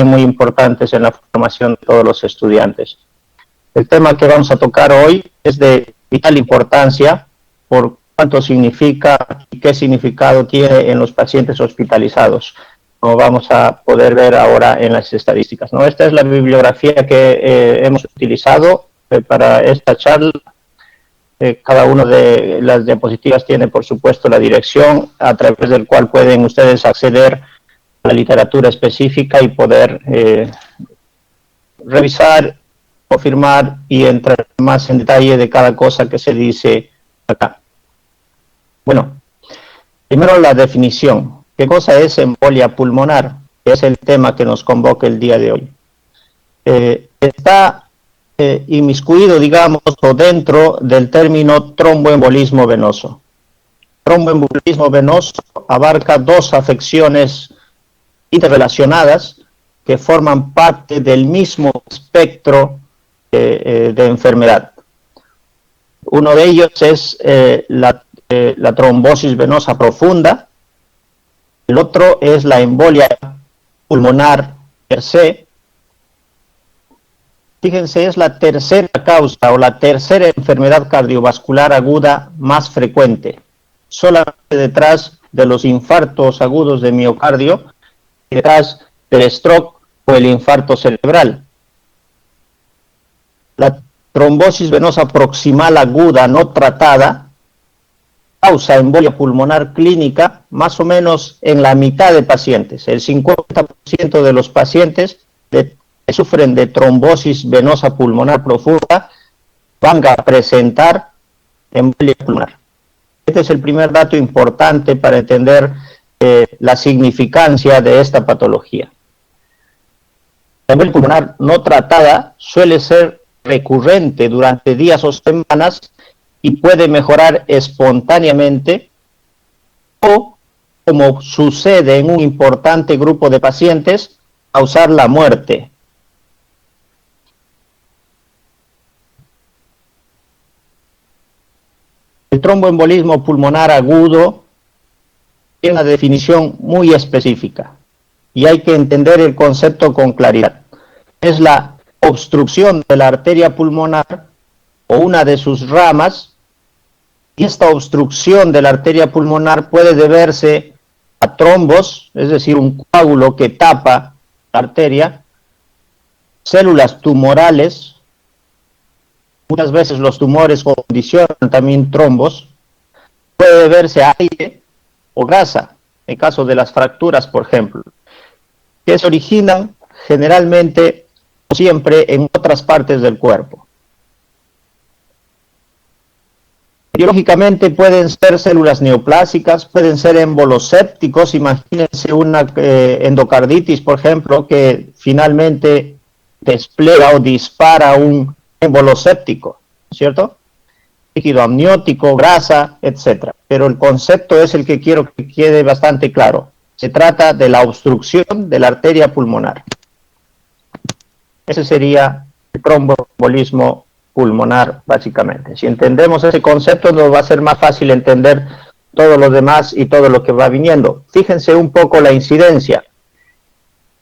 muy importantes en la formación de todos los estudiantes. El tema que vamos a tocar hoy es de vital importancia por cuánto significa y qué significado tiene en los pacientes hospitalizados, como vamos a poder ver ahora en las estadísticas, ¿no? Esta es la bibliografía que hemos utilizado para esta charla. Cada una de las diapositivas tiene, por supuesto, la dirección a través del cual pueden ustedes acceder a la literatura específica y poder revisar, confirmar y entrar más en detalle de cada cosa que se dice acá. Bueno, primero la definición. ¿Qué cosa es embolia pulmonar? Que es el tema que nos convoca el día de hoy. Está inmiscuido, digamos, o dentro del término tromboembolismo venoso. Tromboembolismo venoso abarca dos afecciones interrelacionadas que forman parte del mismo espectro de enfermedad. Uno de ellos es la trombosis venosa profunda, el otro es la embolia pulmonar per se. Fíjense, es la tercera causa o la tercera enfermedad cardiovascular aguda más frecuente, solamente detrás de los infartos agudos de miocardio, detrás del stroke o el infarto cerebral. La trombosis venosa proximal aguda no tratada causa embolia pulmonar clínica más o menos en la mitad de pacientes. El 50% de los pacientes que sufren de trombosis venosa pulmonar profunda van a presentar embolia pulmonar. Este es el primer dato importante para entender la significancia de esta patología. La embolia pulmonar no tratada suele ser recurrente durante días o semanas y puede mejorar espontáneamente o, como sucede en un importante grupo de pacientes, causar la muerte. El tromboembolismo pulmonar agudo tiene una definición muy específica y hay que entender el concepto con claridad. Es la obstrucción de la arteria pulmonar o una de sus ramas, y esta obstrucción de la arteria pulmonar puede deberse a trombos, es decir, un coágulo que tapa la arteria, células tumorales, muchas veces los tumores condicionan también trombos, puede deberse a aire o grasa, en caso de las fracturas, por ejemplo, que se originan generalmente o siempre en otras partes del cuerpo. Biológicamente pueden ser células neoplásicas, pueden ser embolos sépticos. Imagínense una endocarditis, por ejemplo, que finalmente despliega o dispara un émbolo séptico, ¿cierto? Líquido amniótico, grasa, etc. Pero el concepto es el que quiero que quede bastante claro. Se trata de la obstrucción de la arteria pulmonar. Ese sería el tromboembolismo pulmonar, básicamente. Si entendemos ese concepto, nos va a ser más fácil entender todo lo demás y todo lo que va viniendo. Fíjense un poco la incidencia.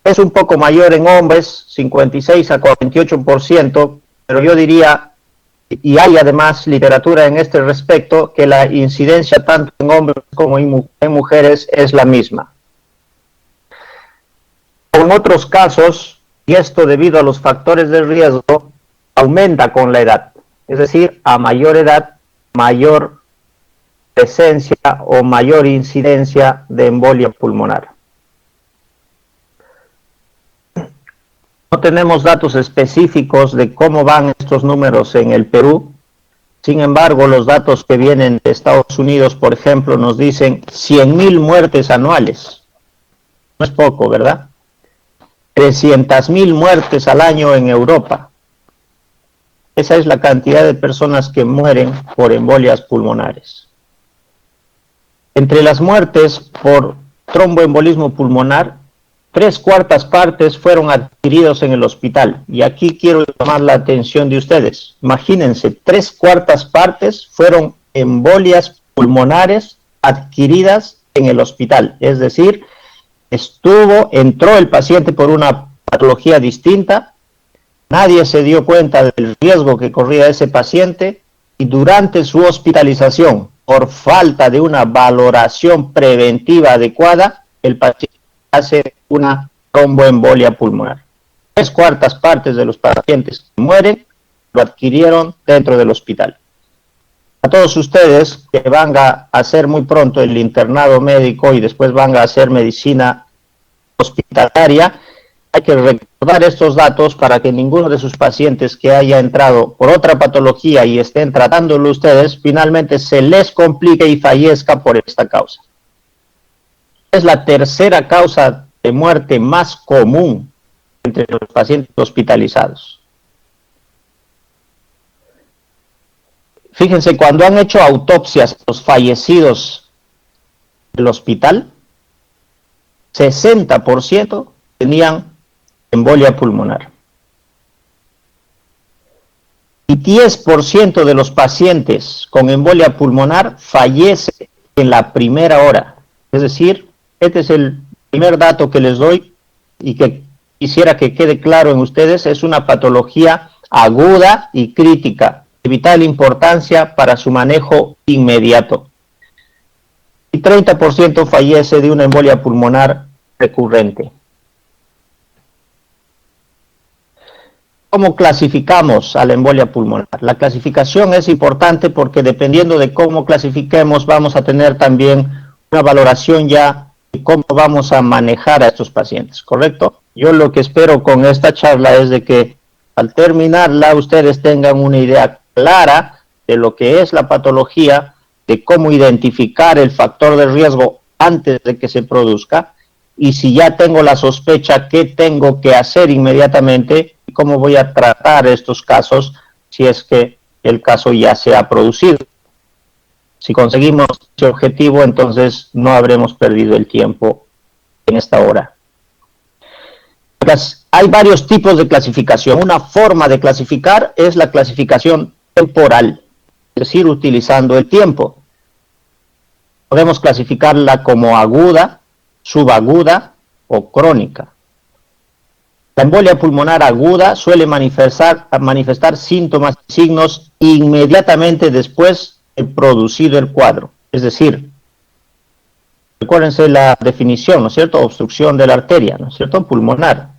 Es un poco mayor en hombres, 56 a 48%, pero yo diría, y hay además literatura en este respecto, que la incidencia tanto en hombres como en mujeres es la misma. En otros casos, y esto debido a los factores de riesgo, aumenta con la edad. Es decir, a mayor edad, mayor presencia o mayor incidencia de embolia pulmonar. No tenemos datos específicos de cómo van estos números en el Perú. Sin embargo, los datos que vienen de Estados Unidos, por ejemplo, nos dicen 100.000 muertes anuales. No es poco, ¿verdad? 300.000 muertes al año en Europa. Esa es la cantidad de personas que mueren por embolias pulmonares. Entre las muertes por tromboembolismo pulmonar, 3/4 partes fueron adquiridos en el hospital. Y aquí quiero llamar la atención de ustedes. Imagínense, 3/4 partes fueron embolias pulmonares adquiridas en el hospital. Es decir, entró el paciente por una patología distinta, nadie se dio cuenta del riesgo que corría ese paciente y durante su hospitalización, por falta de una valoración preventiva adecuada, el paciente hace una tromboembolia pulmonar. 3/4 de los pacientes que mueren lo adquirieron dentro del hospital. A todos ustedes que van a hacer muy pronto el internado médico y después van a hacer medicina hospitalaria, hay que recordar estos datos para que ninguno de sus pacientes que haya entrado por otra patología y estén tratándolo ustedes, finalmente se les complique y fallezca por esta causa. Es la tercera causa de muerte más común entre los pacientes hospitalizados. Fíjense, cuando han hecho autopsias a los fallecidos del hospital, 60% tenían embolia pulmonar. Y 10% de los pacientes con embolia pulmonar fallece en la primera hora. Es decir, este es el primer dato que les doy y que quisiera que quede claro en ustedes, es una patología aguda y crítica, de vital importancia para su manejo inmediato. Y 30% fallece de una embolia pulmonar recurrente. ¿Cómo clasificamos a la embolia pulmonar? La clasificación es importante porque dependiendo de cómo clasifiquemos vamos a tener también una valoración ya de cómo vamos a manejar a estos pacientes, ¿correcto? Yo lo que espero con esta charla es de que al terminarla ustedes tengan una idea clara de lo que es la patología, de cómo identificar el factor de riesgo antes de que se produzca y si ya tengo la sospecha, qué tengo que hacer inmediatamente y cómo voy a tratar estos casos si es que el caso ya se ha producido. Si conseguimos ese objetivo, entonces no habremos perdido el tiempo en esta hora. Hay varios tipos de clasificación. Una forma de clasificar es la clasificación temporal, es decir, utilizando el tiempo. Podemos clasificarla como aguda, subaguda o crónica. La embolia pulmonar aguda suele manifestar síntomas y signos inmediatamente después de producido el cuadro. Es decir, recuérdense la definición, ¿no es cierto? Obstrucción de la arteria, ¿no es cierto? Pulmonar.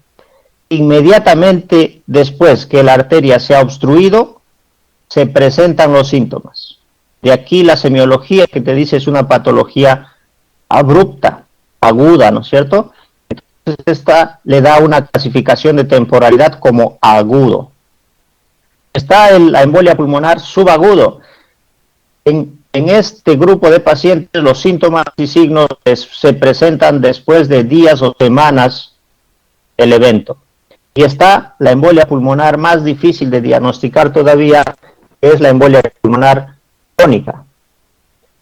Inmediatamente después que la arteria se ha obstruido, se presentan los síntomas. De aquí la semiología que te dice es una patología abrupta, aguda, ¿no es cierto? Entonces esta le da una clasificación de temporalidad como agudo. Está la embolia pulmonar subagudo. En este grupo de pacientes los síntomas y signos se presentan después de días o semanas del evento. Y está la embolia pulmonar más difícil de diagnosticar todavía, que es la embolia pulmonar crónica.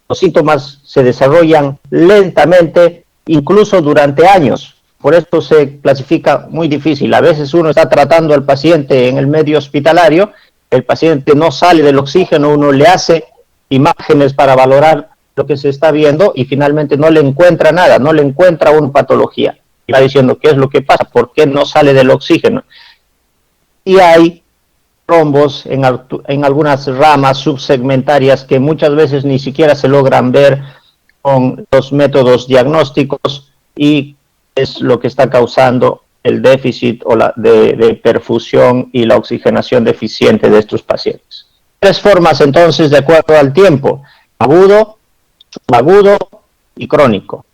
Los síntomas se desarrollan lentamente, incluso durante años. Por esto se clasifica muy difícil. A veces uno está tratando al paciente en el medio hospitalario, el paciente no sale del oxígeno, uno le hace imágenes para valorar lo que se está viendo y finalmente no le encuentra nada, no le encuentra una patología. Y va diciendo, ¿qué es lo que pasa? ¿Por qué no sale del oxígeno? Y hay trombos en algunas ramas subsegmentarias que muchas veces ni siquiera se logran ver con los métodos diagnósticos y es lo que está causando el déficit o de perfusión y la oxigenación deficiente de estos pacientes. 3 formas entonces de acuerdo al tiempo: agudo, subagudo y crónico.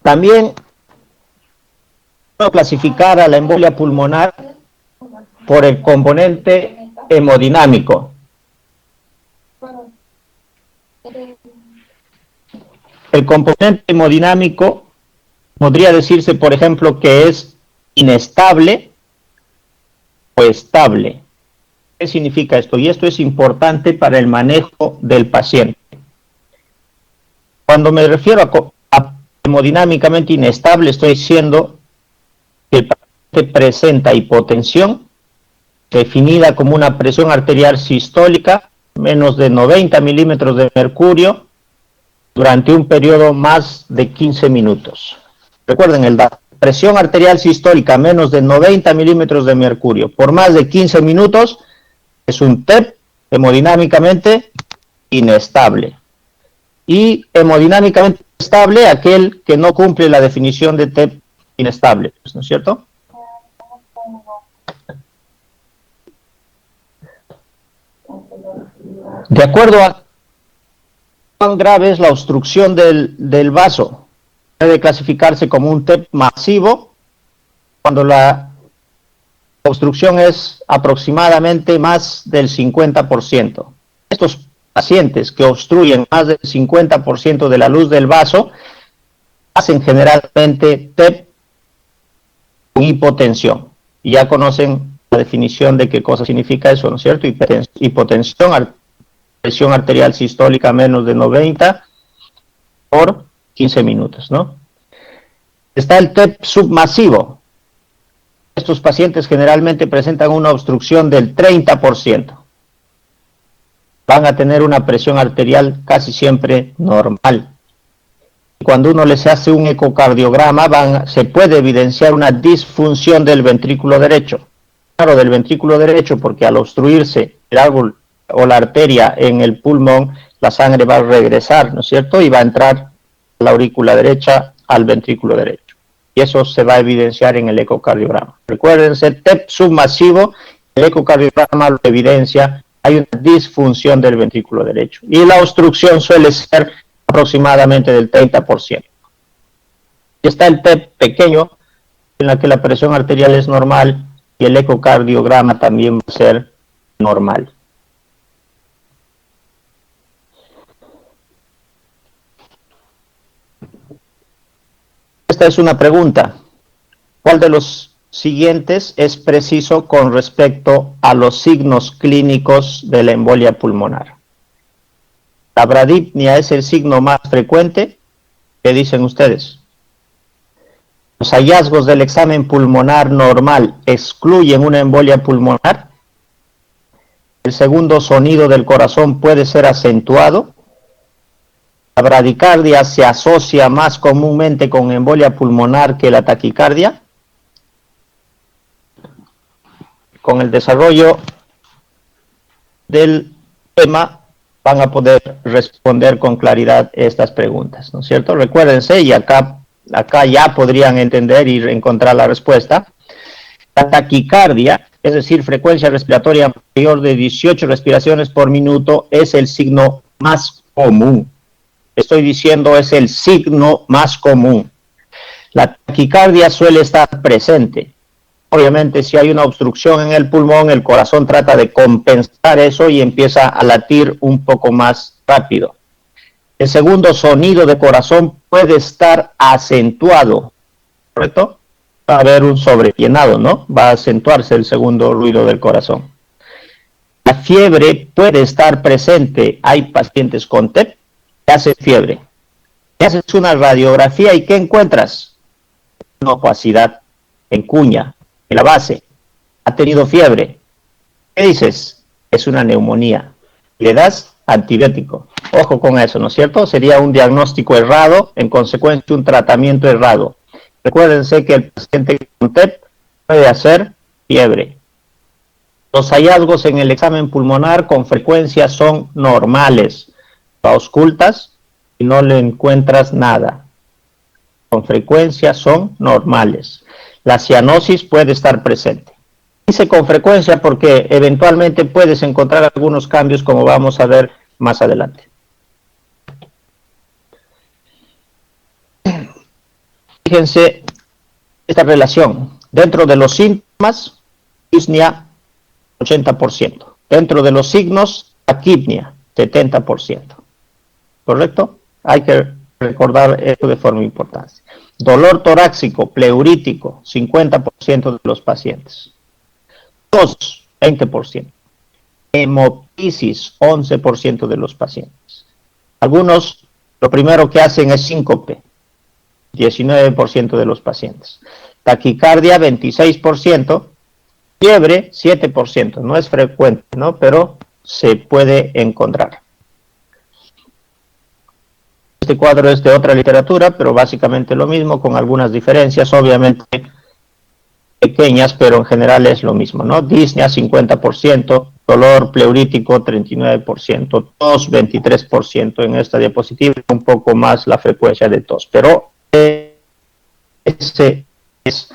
También puedo clasificar a la embolia pulmonar por el componente hemodinámico. El componente hemodinámico podría decirse, por ejemplo, que es inestable o estable. ¿Qué significa esto? Y esto es importante para el manejo del paciente. Cuando me refiero a hemodinámicamente inestable, estoy diciendo que el paciente presenta hipotensión, definida como una presión arterial sistólica, menos de 90 milímetros de mercurio, durante un periodo más de 15 minutos. Recuerden el dato. Presión arterial sistólica menos de 90 milímetros de mercurio por más de 15 minutos es un TEP hemodinámicamente inestable. Y hemodinámicamente estable aquel que no cumple la definición de TEP inestable, ¿no es cierto? De acuerdo a cuán grave es la obstrucción del vaso, puede clasificarse como un TEP masivo cuando la obstrucción es aproximadamente más del 50%. Estos pacientes que obstruyen más del 50% de la luz del vaso hacen generalmente TEP con hipotensión. Y ya conocen la definición de qué cosa significa eso, ¿no es cierto? Hipotensión, presión arterial sistólica menos de 90 por 15 minutos, ¿no? Está el TEP submasivo. Estos pacientes generalmente presentan una obstrucción del 30%. Van a tener una presión arterial casi siempre normal. Cuando uno les hace un ecocardiograma, se puede evidenciar una disfunción del ventrículo derecho. Claro, del ventrículo derecho, porque al obstruirse el árbol o la arteria en el pulmón, la sangre va a regresar, ¿no es cierto? Y va a entrar a la aurícula derecha al ventrículo derecho. Y eso se va a evidenciar en el ecocardiograma. Recuérdense, TEP submasivo, el ecocardiograma lo evidencia, hay una disfunción del ventrículo derecho. Y la obstrucción suele ser aproximadamente del 30%. Y está el TEP pequeño, en la que la presión arterial es normal y el ecocardiograma también va a ser normal. Esta es una pregunta. ¿Cuál de los siguientes es preciso con respecto a los signos clínicos de la embolia pulmonar? ¿La bradipnia es el signo más frecuente? ¿Qué dicen ustedes? ¿Los hallazgos del examen pulmonar normal excluyen una embolia pulmonar? ¿El segundo sonido del corazón puede ser acentuado? ¿La bradicardia se asocia más comúnmente con embolia pulmonar que la taquicardia? Con el desarrollo del tema van a poder responder con claridad estas preguntas, ¿no es cierto? Recuérdense, y acá ya podrían entender y encontrar la respuesta. La taquicardia, es decir, frecuencia respiratoria mayor de 18 respiraciones por minuto, es el signo más común. Estoy diciendo es el signo más común. La taquicardia suele estar presente. Obviamente, si hay una obstrucción en el pulmón, el corazón trata de compensar eso y empieza a latir un poco más rápido. El segundo sonido de corazón puede estar acentuado, ¿correcto? Va a haber un sobrellenado, ¿no? Va a acentuarse el segundo ruido del corazón. La fiebre puede estar presente. Hay pacientes con TEP que hacen fiebre. Te haces una radiografía y ¿qué encuentras? Una opacidad en cuña, en la base. Ha tenido fiebre. ¿Qué dices? Es una neumonía. Le das antibiótico. Ojo con eso, ¿no es cierto? Sería un diagnóstico errado, en consecuencia un tratamiento errado. Recuérdense que el paciente con TEP puede hacer fiebre. Los hallazgos en el examen pulmonar con frecuencia son normales. Lo auscultas y no le encuentras nada. Con frecuencia son normales. La cianosis puede estar presente. Dice con frecuencia porque eventualmente puedes encontrar algunos cambios como vamos a ver más adelante. Fíjense esta relación. Dentro de los síntomas, disnea 80%. Dentro de los signos, taquipnia 70%. ¿Correcto? Hay que recordar esto de forma importante. Dolor torácico, pleurítico, 50% de los pacientes. Tos, 20%. Hemoptisis, 11% de los pacientes. Algunos, lo primero que hacen es síncope, 19% de los pacientes. Taquicardia, 26%. Fiebre, 7%. No es frecuente, ¿no? Pero se puede encontrar. Este cuadro es de otra literatura, pero básicamente lo mismo, con algunas diferencias, obviamente pequeñas, pero en general es lo mismo, ¿no? Disnea 50%, dolor pleurítico 39%, tos 23%. En esta diapositiva un poco más la frecuencia de tos, pero ese es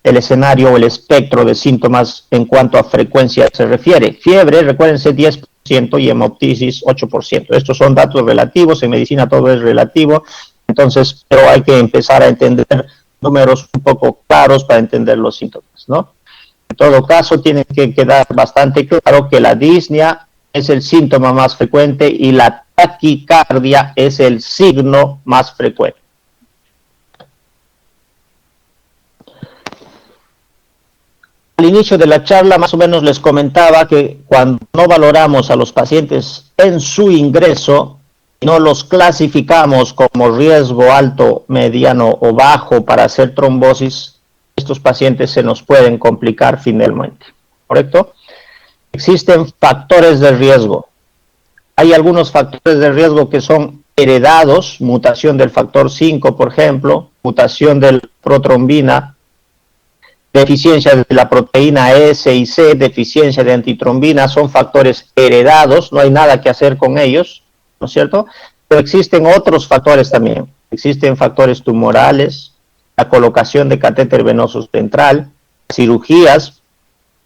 el escenario o el espectro de síntomas en cuanto a frecuencia se refiere. Fiebre, recuérdense, 10% y hemoptisis 8%. Estos son datos relativos, en medicina todo es relativo, entonces, pero hay que empezar a entender números un poco claros para entender los síntomas, ¿no? En todo caso, tiene que quedar bastante claro que la disnea es el síntoma más frecuente y la taquicardia es el signo más frecuente. Al inicio de la charla más o menos les comentaba que cuando no valoramos a los pacientes en su ingreso, no los clasificamos como riesgo alto, mediano o bajo para hacer trombosis, estos pacientes se nos pueden complicar finalmente, ¿correcto? Existen factores de riesgo. Hay algunos factores de riesgo que son heredados, mutación del factor 5, por ejemplo, mutación de la protrombina, deficiencia de la proteína S y C, deficiencia de antitrombina, son factores heredados, no hay nada que hacer con ellos, ¿no es cierto? Pero existen otros factores también, existen factores tumorales, la colocación de catéter venoso central, cirugías,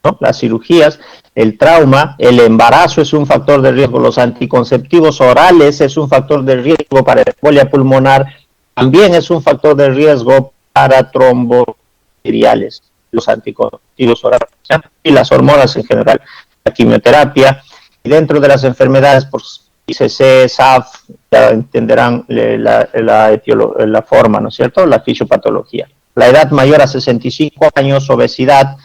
¿no? Las cirugías, el trauma, el embarazo es un factor de riesgo, los anticonceptivos orales es un factor de riesgo para embolia pulmonar, también es un factor de riesgo para trombociriales, los anticonceptivos orales, ¿sí? Y las hormonas en general, la quimioterapia, y dentro de las enfermedades, pues ICC, SAF, ya entenderán la forma, ¿no es cierto?, la fisiopatología. La edad mayor a 65 años, obesidad,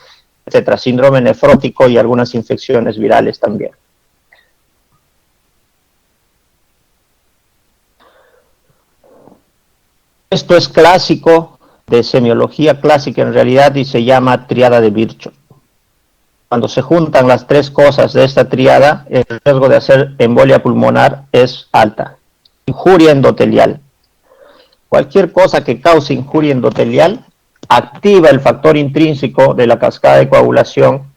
etcétera, síndrome nefrótico y algunas infecciones virales también. Esto es clásico, de semiología clásica en realidad, y se llama triada de Virchow. Cuando se juntan las tres cosas de esta triada, el riesgo de hacer embolia pulmonar es alta. Injuria endotelial. Cualquier cosa que cause injuria endotelial activa el factor intrínseco de la cascada de coagulación,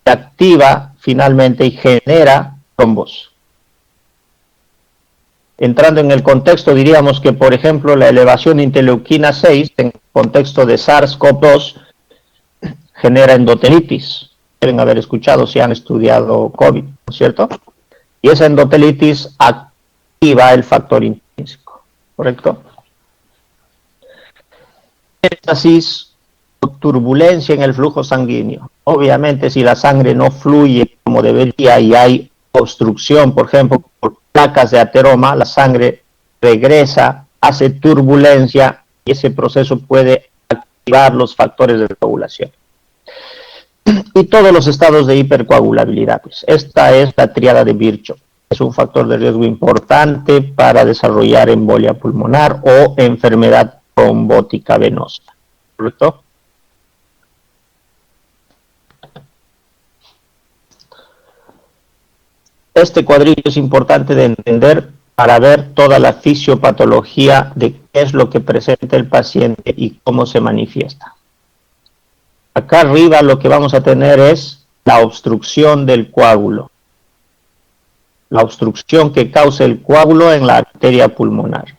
activa finalmente y genera trombos. Entrando en el contexto, diríamos que, por ejemplo, la elevación de interleuquina 6, en contexto de SARS-CoV-2, genera endotelitis. Deben haber escuchado si han estudiado COVID, ¿no es cierto? Y esa endotelitis activa el factor intrínseco, ¿correcto? Éstasis o turbulencia en el flujo sanguíneo. Obviamente, si la sangre no fluye como debería y hay obstrucción, por ejemplo, por placas de ateroma, la sangre regresa, hace turbulencia y ese proceso puede activar los factores de coagulación. Y todos los estados de hipercoagulabilidad. Pues esta es la triada de Virchow. Es un factor de riesgo importante para desarrollar embolia pulmonar o enfermedad trombótica venosa. ¿Correcto? Este cuadrillo es importante de entender para ver toda la fisiopatología de qué es lo que presenta el paciente y cómo se manifiesta. Acá arriba lo que vamos a tener es la obstrucción del coágulo. La obstrucción que causa el coágulo en la arteria pulmonar.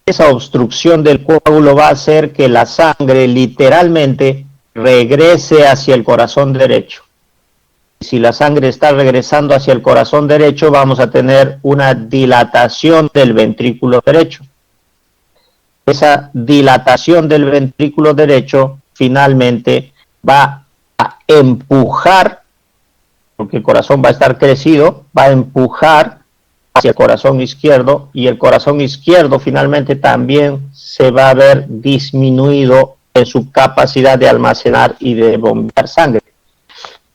Esa obstrucción del coágulo va a hacer que la sangre literalmente regrese hacia el corazón derecho. Si la sangre está regresando hacia el corazón derecho, vamos a tener una dilatación del ventrículo derecho. Esa dilatación del ventrículo derecho finalmente va a empujar, porque el corazón va a estar crecido, va a empujar hacia el corazón izquierdo, y el corazón izquierdo finalmente también se va a ver disminuido en su capacidad de almacenar y de bombear sangre.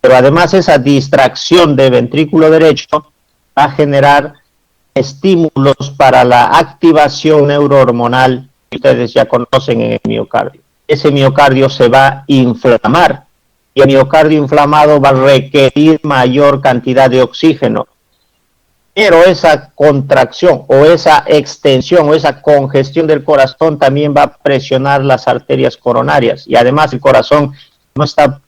Pero además esa distracción de ventrículo derecho va a generar estímulos para la activación neurohormonal que ustedes ya conocen en el miocardio. Ese miocardio se va a inflamar y el miocardio inflamado va a requerir mayor cantidad de oxígeno. pero esa contracción o esa extensión o esa congestión del corazón también va a presionar las arterias coronarias, y además el corazón no está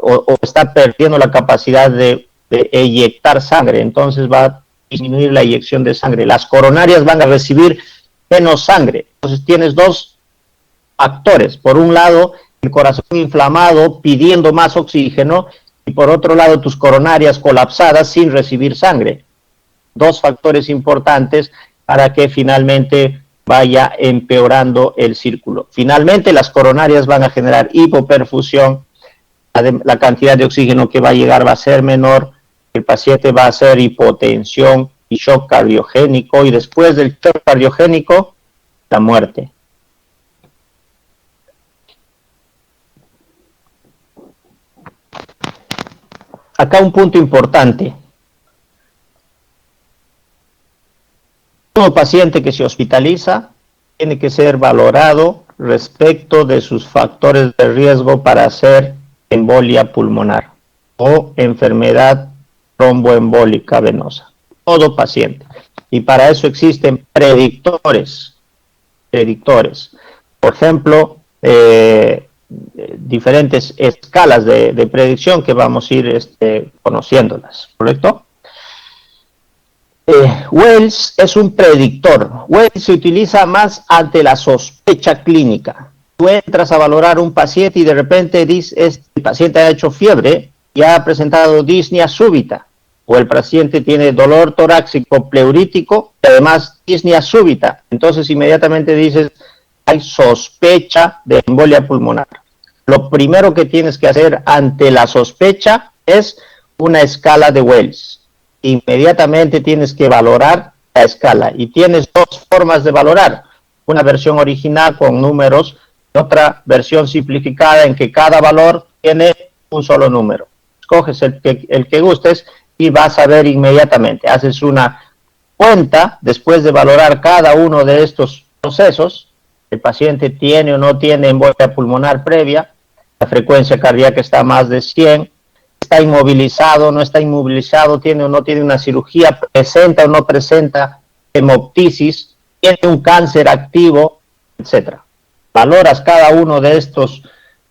o está perdiendo la capacidad de eyectar sangre, entonces va a disminuir la eyección de sangre. Las coronarias van a recibir menos sangre. Entonces tienes dos factores. Por un lado, el corazón inflamado pidiendo más oxígeno, y por otro lado, tus coronarias colapsadas sin recibir sangre. Dos factores importantes para que finalmente vaya empeorando el círculo. Finalmente, las coronarias van a generar hipoperfusión, la cantidad de oxígeno que va a llegar va a ser menor, el paciente va a hacer hipotensión y shock cardiogénico, y después del shock cardiogénico, la muerte. Acá un punto importante. Todo paciente que se hospitaliza tiene que ser valorado respecto de sus factores de riesgo para hacer embolia pulmonar o enfermedad tromboembólica venosa. Todo paciente. Y para eso existen predictores. Por ejemplo, diferentes escalas de predicción que vamos a ir conociéndolas, ¿correcto? Wells es un predictor. Wells se utiliza más ante la sospecha clínica. Tú entras a valorar un paciente y de repente dices, el paciente ha hecho fiebre y ha presentado disnea súbita, o el paciente tiene dolor torácico pleurítico y además disnea súbita. Entonces inmediatamente dices, hay sospecha de embolia pulmonar. Lo primero que tienes que hacer ante la sospecha es una escala de Wells. Inmediatamente tienes que valorar la escala, y tienes dos formas de valorar: una versión original con números y otra versión simplificada en que cada valor tiene un solo número. Escoges el que gustes y vas a ver inmediatamente. Haces una cuenta después de valorar cada uno de estos procesos. El paciente tiene o no tiene embolia pulmonar previa, la frecuencia cardíaca está a más de 100, está inmovilizado, no está inmovilizado, tiene o no tiene una cirugía, presenta o no presenta hemoptisis, tiene un cáncer activo, etc. Valoras cada uno de estos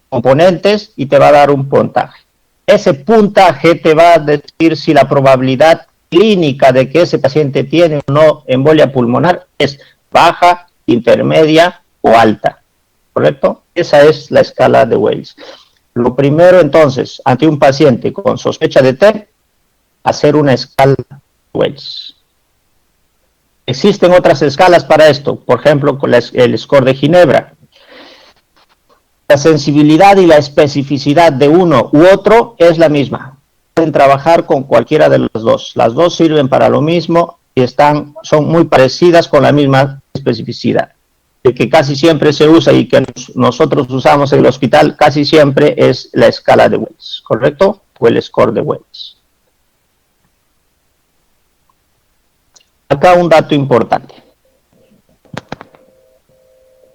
componentes y te va a dar un puntaje. Ese puntaje te va a decir si la probabilidad clínica de que ese paciente tiene o no embolia pulmonar es baja, intermedia o alta, ¿correcto? Esa es la escala de Wells. Lo primero, entonces, ante un paciente con sospecha de TEP, hacer una escala de Wells. Existen otras escalas para esto, por ejemplo, con el score de Ginebra. La sensibilidad y la especificidad de uno u otro es la misma. Pueden trabajar con cualquiera de los dos. Las dos sirven para lo mismo y son muy parecidas, con la misma especificidad. El que casi siempre se usa y que nosotros usamos en el hospital casi siempre es la escala de Wells, ¿correcto? O el score de Wells. Acá un dato importante.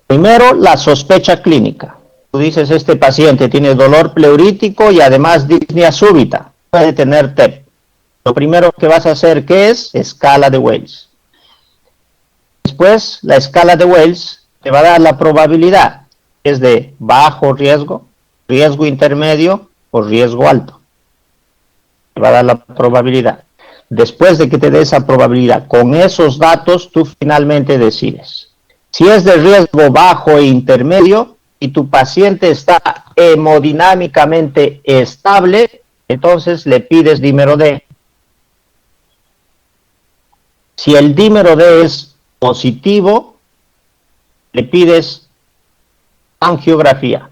Primero, la sospecha clínica. Tú dices, este paciente tiene dolor pleurítico y además disnea súbita, puede tener TEP. Lo primero que vas a hacer, ¿qué es? Escala de Wells. Después, la escala de Wells te va a dar la probabilidad, es de bajo riesgo, riesgo intermedio o riesgo alto. Te va a dar la probabilidad. Después de que te dé esa probabilidad, con esos datos tú finalmente decides. Si es de riesgo bajo e intermedio y tu paciente está hemodinámicamente estable, entonces le pides dímero D. Si el dímero D es positivo, le pides angiografía,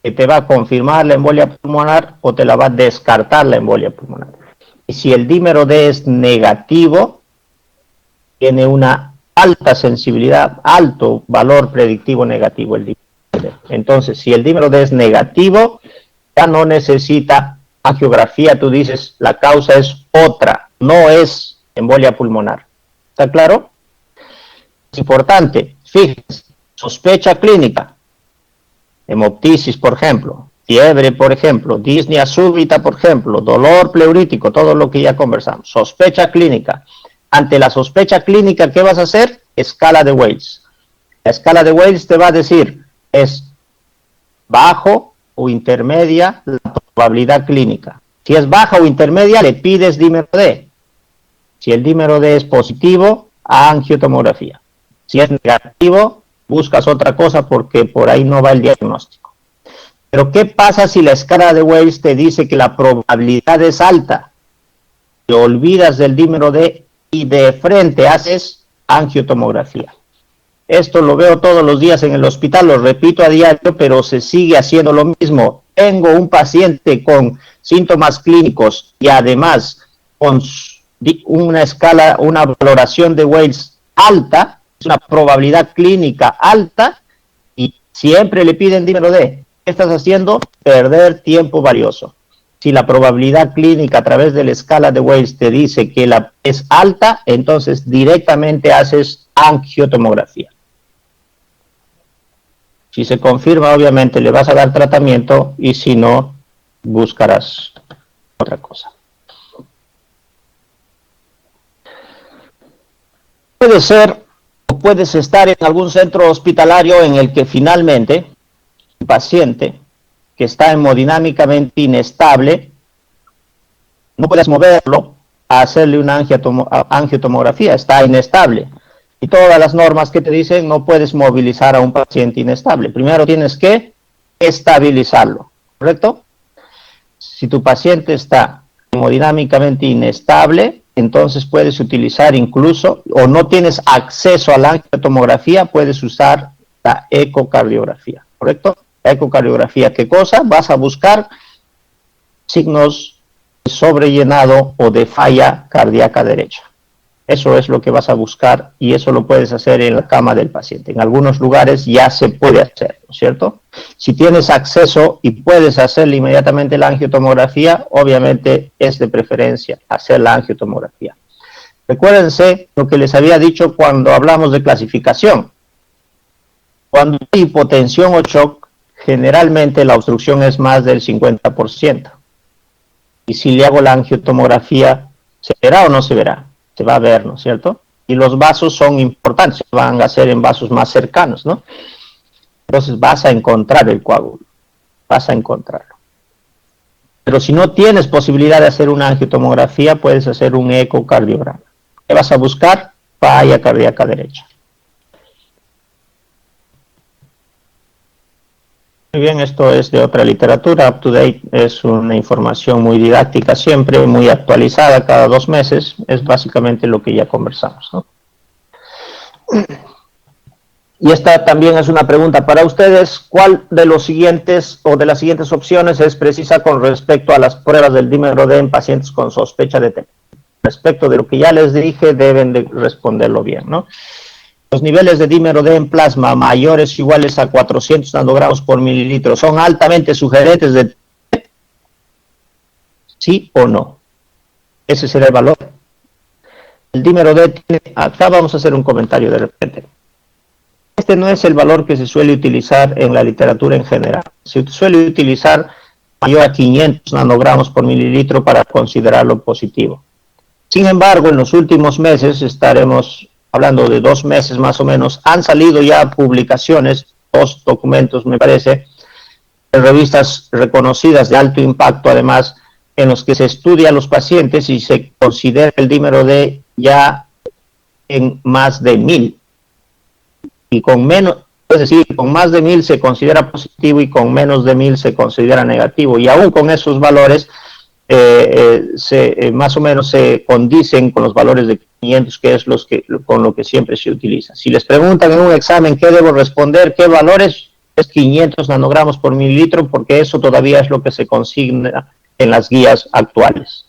que te va a confirmar la embolia pulmonar o te la va a descartar la embolia pulmonar. Y si el dímero D es negativo, tiene una alta sensibilidad, alto valor predictivo negativo el dímero D. Entonces, si el dímero D es negativo, ya no necesita angiografía, tú dices, la causa es otra, no es embolia pulmonar. ¿Está claro? Es importante, fíjense, sospecha clínica, hemoptisis, por ejemplo, fiebre, por ejemplo, disnea súbita, por ejemplo, dolor pleurítico, todo lo que ya conversamos, sospecha clínica. Ante la sospecha clínica, ¿qué vas a hacer? Escala de Wales. La escala de Wales te va a decir, es bajo o intermedia la probabilidad clínica. Si es baja o intermedia, le pides dímero D. Si el dímero D es positivo, angiotomografía. Si es negativo, buscas otra cosa porque por ahí no va el diagnóstico. Pero ¿qué pasa si la escala de Wales te dice que la probabilidad es alta? Te olvidas del dímero D y de frente haces angiotomografía. Esto lo veo todos los días en el hospital, lo repito a diario, pero se sigue haciendo lo mismo. Tengo un paciente con síntomas clínicos y además con una escala, una valoración de Wales alta, es una probabilidad clínica alta, y siempre le piden dímero D. ¿Qué estás haciendo? Perder tiempo valioso. Si la probabilidad clínica a través de la escala de Wales te dice que es alta, entonces directamente haces angiotomografía. Si se confirma, obviamente le vas a dar tratamiento, y si no, buscarás otra cosa. Puede ser, o puedes estar en algún centro hospitalario en el que finalmente un paciente que está hemodinámicamente inestable, no puedes moverlo a hacerle una angiotomografía, está inestable. Y todas las normas que te dicen, no puedes movilizar a un paciente inestable. Primero tienes que estabilizarlo, ¿correcto? Si tu paciente está hemodinámicamente inestable, entonces puedes utilizar incluso, o no tienes acceso a la angiotomografía, puedes usar la ecocardiografía, ¿correcto? La ecocardiografía, ¿qué cosa? Vas a buscar signos de sobrellenado o de falla cardíaca derecha. Eso es lo que vas a buscar, y eso lo puedes hacer en la cama del paciente. En algunos lugares ya se puede hacer, ¿no es cierto? Si tienes acceso y puedes hacerle inmediatamente la angiotomografía, obviamente es de preferencia hacer la angiotomografía. Recuérdense lo que les había dicho cuando hablamos de clasificación. Cuando hay hipotensión o shock, generalmente la obstrucción es más del 50%. Y si le hago la angiotomografía, ¿se verá o no se verá? Se va a ver, ¿no es cierto? Y los vasos son importantes, van a ser en vasos más cercanos, ¿no? Entonces vas a encontrar el coágulo, vas a encontrarlo. Pero si no tienes posibilidad de hacer una angiotomografía, puedes hacer un ecocardiograma. ¿Qué vas a buscar? Falla cardíaca derecha. Muy bien, esto es de otra literatura, Up to Date, es una información muy didáctica siempre, muy actualizada cada 2 meses, es básicamente lo que ya conversamos, ¿no? Y esta también es una pregunta para ustedes: ¿cuál de los siguientes o de las siguientes opciones es precisa con respecto a las pruebas del dímero D en pacientes con sospecha de TEP? Respecto de lo que ya les dije, deben de responderlo bien, ¿no? Los niveles de dímero D en plasma mayores o iguales a 400 nanogramos por mililitro son altamente sugerentes de TEP, ¿sí o no? Ese será el valor. El dímero D tiene, acá vamos a hacer un comentario de repente. Este no es el valor que se suele utilizar en la literatura en general. Se suele utilizar mayor a 500 nanogramos por mililitro para considerarlo positivo. Sin embargo, en los últimos meses, estaremos hablando de 2 meses más o menos, han salido ya publicaciones, 2 documentos me parece, en revistas reconocidas de alto impacto además, en los que se estudia a los pacientes y se considera el dímero D ya en más de 1000. Y con menos, es decir, con más de 1000 se considera positivo y con menos de 1000 se considera negativo. Y aún con esos valores, más o menos se condicen con los valores de 500, que es con lo que siempre se utiliza. Si les preguntan en un examen qué debo responder, qué valores, es 500 nanogramos por mililitro, porque eso todavía es lo que se consigna en las guías actuales.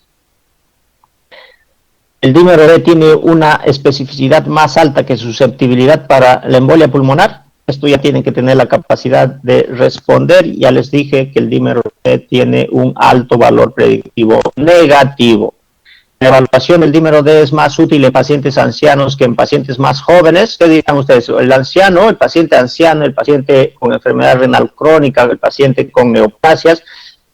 El dímero D tiene una especificidad más alta que susceptibilidad para la embolia pulmonar. Esto ya tienen que tener la capacidad de responder. Ya les dije que el dímero D tiene un alto valor predictivo negativo. La evaluación del dímero D es más útil en pacientes ancianos que en pacientes más jóvenes. ¿Qué dirán ustedes? El anciano, el paciente anciano, el paciente con enfermedad renal crónica, el paciente con neoplasias,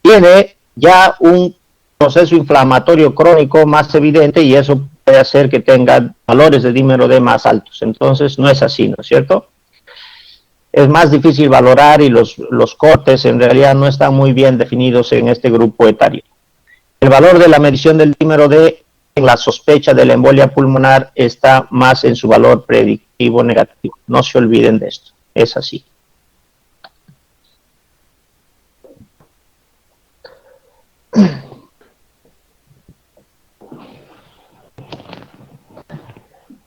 tiene ya un proceso inflamatorio crónico más evidente y eso puede hacer que tenga valores de dímero D más altos. Entonces no es así, ¿no es cierto? Es más difícil valorar y los cortes en realidad no están muy bien definidos en este grupo etario. El valor de la medición del dímero D en la sospecha de la embolia pulmonar está más en su valor predictivo negativo. No se olviden de esto, es así.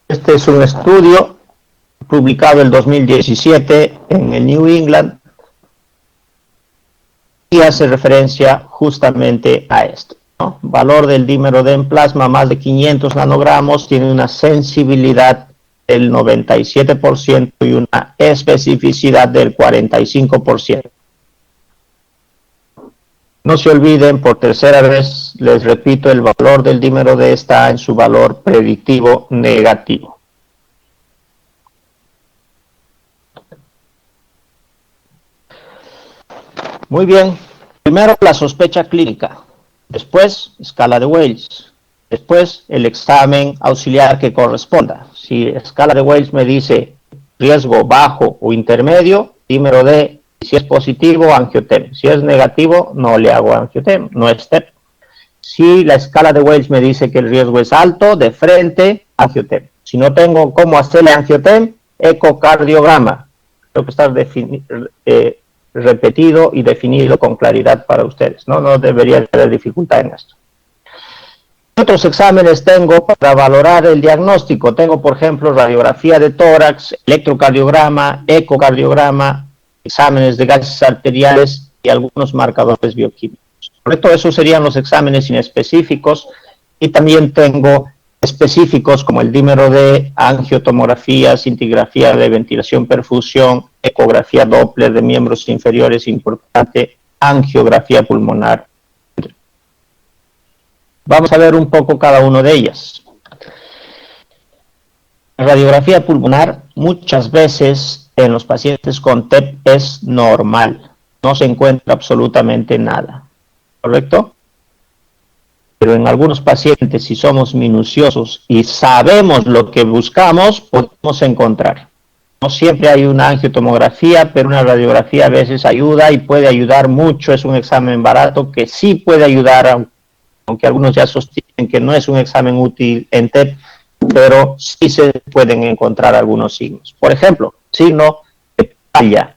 Este es un estudio publicado en 2017 en el New England y hace referencia justamente a esto, ¿no? Valor del dímero D en plasma más de 500 nanogramos, tiene una sensibilidad del 97% y una especificidad del 45%. No se olviden, por tercera vez, les repito, el valor del dímero D está en su valor predictivo negativo. Muy bien, primero la sospecha clínica, después escala de Wales, después el examen auxiliar que corresponda. Si escala de Wales me dice riesgo bajo o intermedio, dímero D, si es positivo, angiotem. Si es negativo, no le hago angiotem, no es TEP. Si la escala de Wales me dice que el riesgo es alto, de frente, angiotem. Si no tengo cómo hacerle angiotem, ecocardiograma. Creo que está repetido y definido con claridad para ustedes. No debería tener dificultad en esto. Otros exámenes tengo para valorar el diagnóstico. Tengo, por ejemplo, radiografía de tórax, electrocardiograma, ecocardiograma, exámenes de gases arteriales y algunos marcadores bioquímicos. Correcto, esos serían los exámenes inespecíficos y también tengo específicos como el dímero D, angiotomografía, cintigrafía de ventilación, perfusión, ecografía Doppler de miembros inferiores, importante, angiografía pulmonar. Vamos a ver un poco cada una de ellas. La radiografía pulmonar muchas veces en los pacientes con TEP es normal, no se encuentra absolutamente nada, ¿correcto? Pero en algunos pacientes, si somos minuciosos y sabemos lo que buscamos, podemos encontrar. No siempre hay una angiotomografía, pero una radiografía a veces ayuda y puede ayudar mucho. Es un examen barato que sí puede ayudar, aunque algunos ya sostienen que no es un examen útil en TEP, pero sí se pueden encontrar algunos signos. Por ejemplo, signo de palla,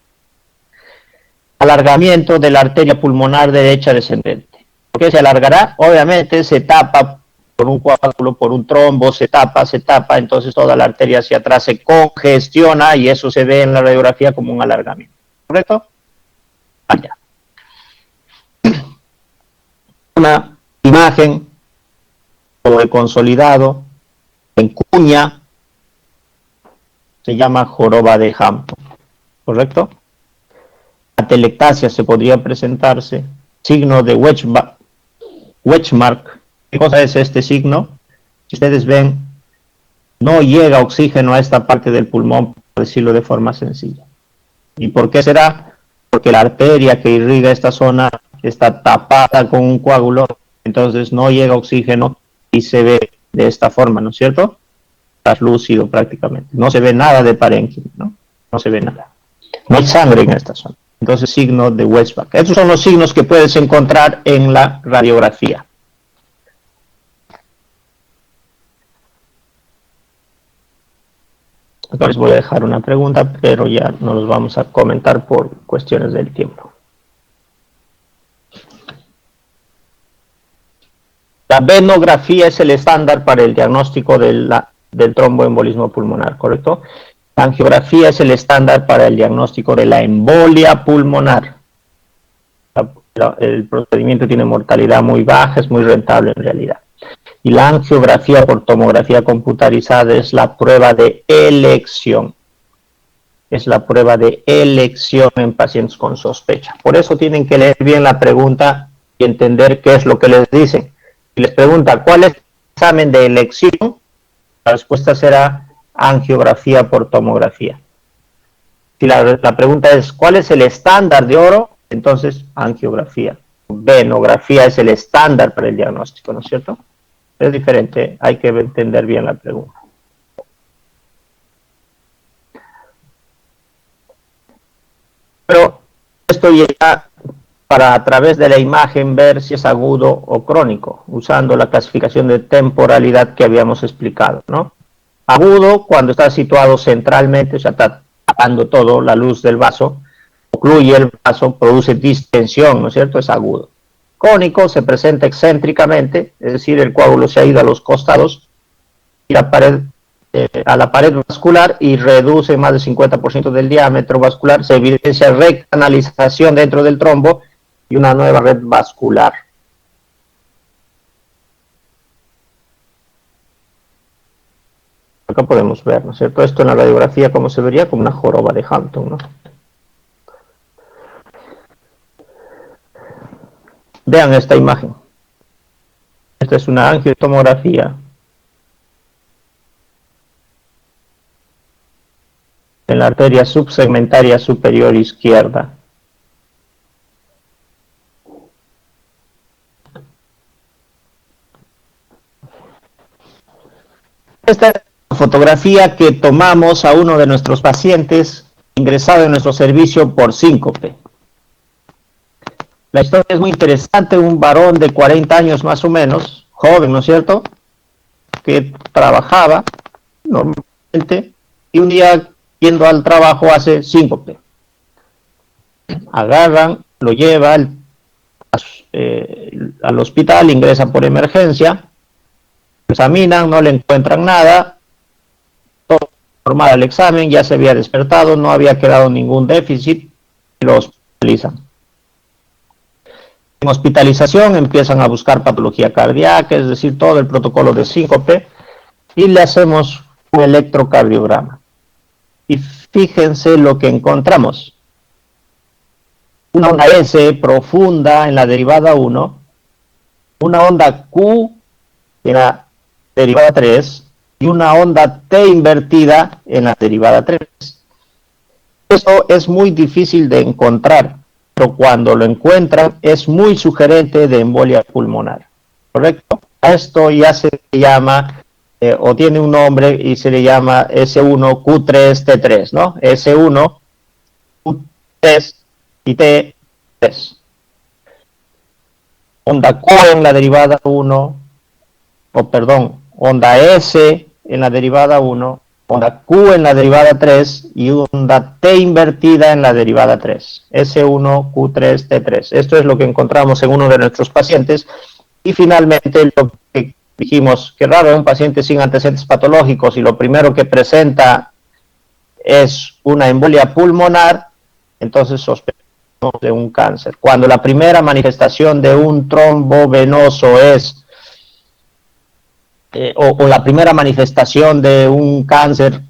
alargamiento de la arteria pulmonar derecha descendente. ¿Por qué se alargará? Obviamente se tapa por un coágulo, por un trombo, se tapa, entonces toda la arteria hacia atrás se congestiona y eso se ve en la radiografía como un alargamiento. ¿Correcto? Allá. Una imagen sobre consolidado en cuña se llama joroba de Hampton. ¿Correcto? Atelectasia se podría presentarse, signo de Wedgemark. ¿Qué cosa es este signo? Si ustedes ven, no llega oxígeno a esta parte del pulmón, por decirlo de forma sencilla. ¿Y por qué será? Porque la arteria que irriga esta zona está tapada con un coágulo, entonces no llega oxígeno y se ve de esta forma, ¿no es cierto? Translúcido prácticamente. No se ve nada de parénquima, ¿no? No se ve nada. No hay sangre en esta zona. Entonces, signo de Wedgemark. Estos son los signos que puedes encontrar en la radiografía. Acá les voy a dejar una pregunta, pero ya no los vamos a comentar por cuestiones del tiempo. La venografía es el estándar para el diagnóstico del tromboembolismo pulmonar, ¿correcto? La angiografía es el estándar para el diagnóstico de la embolia pulmonar. El procedimiento tiene mortalidad muy baja, es muy rentable en realidad. Y la angiografía por tomografía computarizada es la prueba de elección. Es la prueba de elección en pacientes con sospecha. Por eso tienen que leer bien la pregunta y entender qué es lo que les dicen. Si les pregunta, ¿cuál es examen de elección, la respuesta será angiografía por tomografía. Si la pregunta es, ¿cuál es el estándar de oro? Entonces, angiografía. Venografía es el estándar para el diagnóstico, ¿no es cierto? Es diferente, hay que entender bien la pregunta. Pero esto llega para a través de la imagen ver si es agudo o crónico, usando la clasificación de temporalidad que habíamos explicado, ¿no? Agudo cuando está situado centralmente, o sea, está tapando todo, la luz del vaso, ocluye el vaso, produce distensión, ¿no es cierto? Es agudo. Cónico se presenta excéntricamente, es decir, el coágulo se ha ido a los costados y la pared, a la pared vascular y reduce más del 50% del diámetro vascular, se evidencia recanalización dentro del trombo y una nueva red vascular. Acá podemos ver, ¿no es cierto? Esto en la radiografía, como se vería, como una joroba de Hampton, ¿no? Vean esta imagen. Esta es una angiotomografía en la arteria subsegmentaria superior izquierda. Esta es la fotografía que tomamos a uno de nuestros pacientes ingresado en nuestro servicio por síncope. La historia es muy interesante, un varón de 40 años más o menos, joven, ¿no es cierto?, que trabajaba normalmente y un día yendo al trabajo hace síncope. Agarran, lo lleva al hospital, ingresa por emergencia, examinan, no le encuentran nada, todo normal el examen, ya se había despertado, no había quedado ningún déficit, y lo hospitalizan. En hospitalización empiezan a buscar patología cardíaca, es decir, todo el protocolo de síncope, y le hacemos un electrocardiograma. Y fíjense lo que encontramos. Una onda S profunda en la derivada 1, una onda Q en la derivada 3 y una onda T invertida en la derivada 3. Eso es muy difícil de encontrar, pero cuando lo encuentran es muy sugerente de embolia pulmonar, ¿correcto? A esto ya se llama, o tiene un nombre y se le llama S1Q3T3, ¿no? S1, Q3 y T3. Onda Q en la derivada 1, onda S en la derivada 1, onda Q en la derivada 3 y onda T invertida en la derivada 3. S1, Q3, T3. Esto es lo que encontramos en uno de nuestros pacientes. Y finalmente, lo que dijimos, que raro, un paciente sin antecedentes patológicos y lo primero que presenta es una embolia pulmonar, entonces sospechamos de un cáncer. Cuando la primera manifestación de un trombo venoso es o la primera manifestación de un cáncer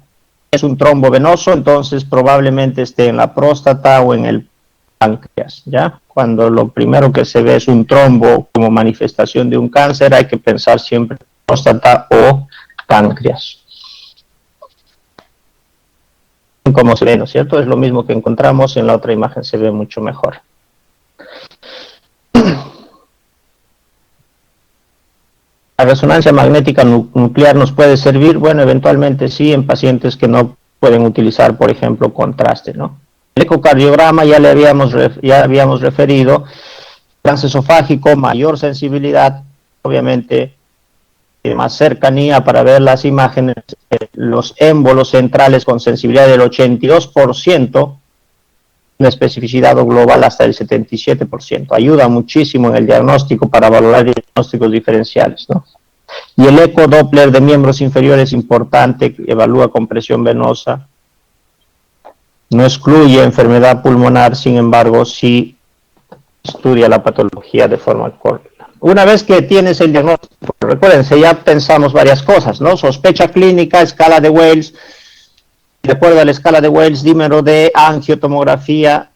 es un trombo venoso, entonces probablemente esté en la próstata o en el páncreas, ¿ya? Cuando lo primero que se ve es un trombo como manifestación de un cáncer, hay que pensar siempre en próstata o páncreas. Como se ve, ¿no es cierto? Es lo mismo que encontramos en la otra imagen, se ve mucho mejor. ¿La resonancia magnética nuclear nos puede servir? Bueno, eventualmente sí, en pacientes que no pueden utilizar, por ejemplo, contraste, ¿no? El ecocardiograma ya habíamos referido, cáncer esofágico, mayor sensibilidad, obviamente, más cercanía para ver las imágenes, los émbolos centrales con sensibilidad del 82%, una especificidad global hasta el 77%. Ayuda muchísimo en el diagnóstico para valorar diagnósticos diferenciales, ¿no? Y el ecodoppler de miembros inferiores importante, evalúa compresión venosa, no excluye enfermedad pulmonar, sin embargo, sí estudia la patología de forma correcta. Una vez que tienes el diagnóstico, recuérdense, ya pensamos varias cosas, ¿no? Sospecha clínica, escala de Wales. De acuerdo a la escala de Wales, dímero de angiotomografía,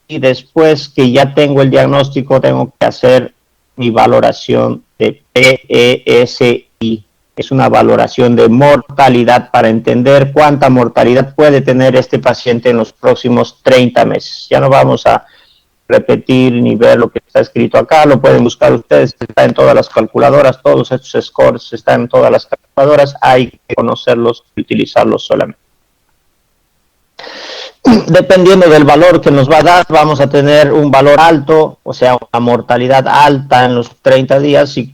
y después que ya tengo el diagnóstico, tengo que hacer mi valoración de PESI. es una valoración de mortalidad para entender cuánta mortalidad puede tener este paciente en los próximos 30 meses. Ya no vamos a repetir ni ver lo que está escrito acá, lo pueden buscar ustedes, está en todas las calculadoras, todos estos scores están en todas las calculadoras, hay que conocerlos y utilizarlos solamente. Dependiendo del valor que nos va a dar, vamos a tener un valor alto, o sea, una mortalidad alta en los 30 días si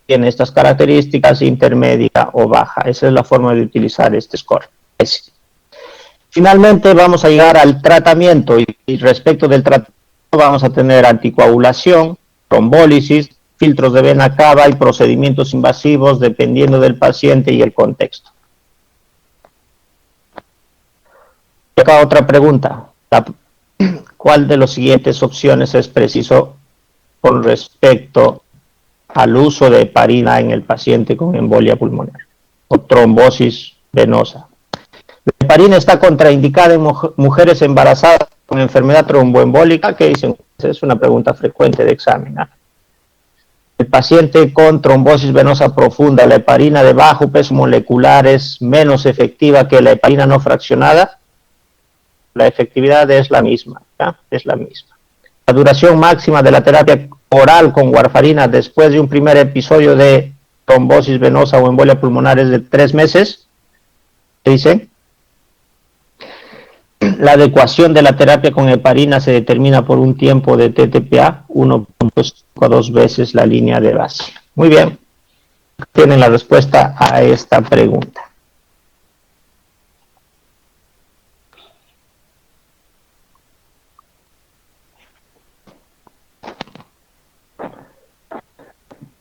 tiene estas características, intermedia o baja. Esa es la forma de utilizar este score. Finalmente vamos a llegar al tratamiento y respecto del tratamiento vamos a tener anticoagulación, trombólisis, filtros de vena cava y procedimientos invasivos dependiendo del paciente y el contexto. Y acá otra pregunta. ¿Cuál de las siguientes opciones es preciso con respecto al uso de heparina en el paciente con embolia pulmonar o trombosis venosa? La heparina está contraindicada en mujeres embarazadas con enfermedad tromboembólica. ¿Qué dicen? Es una pregunta frecuente de examen. El paciente con trombosis venosa profunda, ¿la heparina de bajo peso molecular es menos efectiva que la heparina no fraccionada? La efectividad es la misma, ¿ya? Es la misma. La duración máxima de la terapia oral con warfarina después de un primer episodio de trombosis venosa o embolia pulmonar es de 3 meses. ¿Qué dicen? La adecuación de la terapia con heparina se determina por un tiempo de TTPA 1.5 a 2 veces la línea de base. Muy bien, tienen la respuesta a esta pregunta.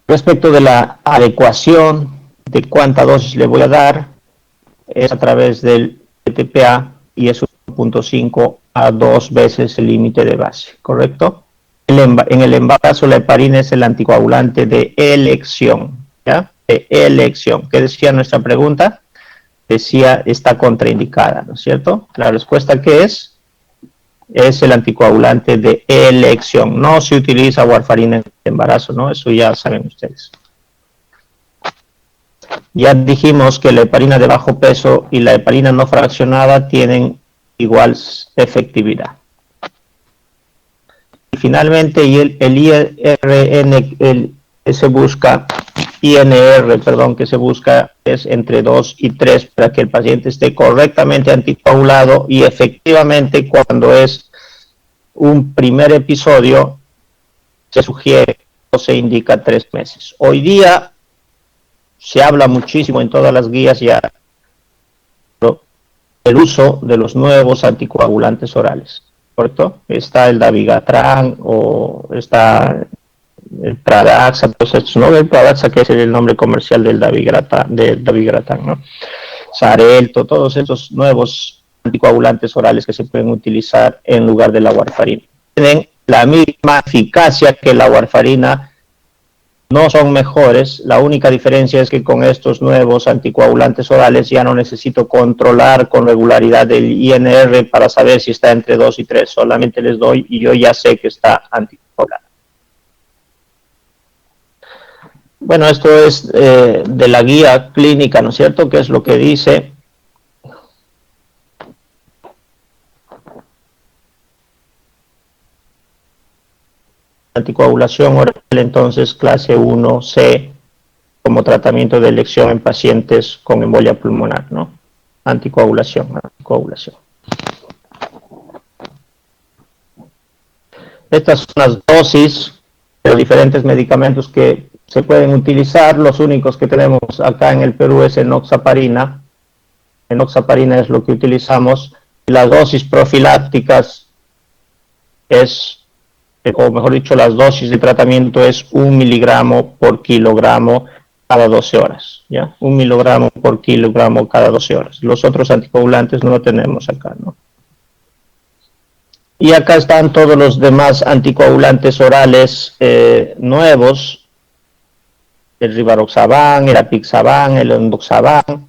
Respecto de la adecuación de cuánta dosis le voy a dar, es a través del TTPA y es 1.5 a 2 veces el límite de base, ¿correcto? En el embarazo la heparina es el anticoagulante de elección, ¿ya? De elección. ¿Qué decía nuestra pregunta? Decía, está contraindicada, ¿no es cierto? La respuesta que es el anticoagulante de elección. No se utiliza warfarina en el embarazo, ¿no? Eso ya saben ustedes. Ya dijimos que la heparina de bajo peso y la heparina no fraccionada tienen igual efectividad. Y finalmente, el INR que se busca es entre 2 y 3 para que el paciente esté correctamente anticoagulado y efectivamente cuando es un primer episodio se sugiere o se indica 3 meses. Hoy día se habla muchísimo en todas las guías ya el uso de los nuevos anticoagulantes orales, ¿correcto? Está el dabigatran o está el Pradaxa, pues, ¿no? El Pradaxa, que es el nombre comercial del dabigatran, ¿no? Xarelto, todos estos nuevos anticoagulantes orales que se pueden utilizar en lugar de la warfarina. Tienen la misma eficacia que la warfarina, no son mejores, la única diferencia es que con estos nuevos anticoagulantes orales ya no necesito controlar con regularidad el INR para saber si está entre 2 y 3, solamente les doy y yo ya sé que está anticoagulado. Bueno, esto es de la guía clínica, ¿no es cierto? ¿Qué es lo que dice? Anticoagulación oral, entonces clase 1C, como tratamiento de elección en pacientes con embolia pulmonar, ¿no? Anticoagulación. Estas son las dosis de los diferentes medicamentos que se pueden utilizar. Los únicos que tenemos acá en el Perú es enoxaparina. Enoxaparina es lo que utilizamos. Las dosis profilácticas es, o mejor dicho, las dosis de tratamiento es 1 miligramo por kilogramo cada 12 horas, ¿ya? 1 miligramo por kilogramo cada 12 horas. Los otros anticoagulantes no lo tenemos acá, ¿no? Y acá están todos los demás anticoagulantes orales nuevos, el rivaroxaban, el apixaban, el endoxaban.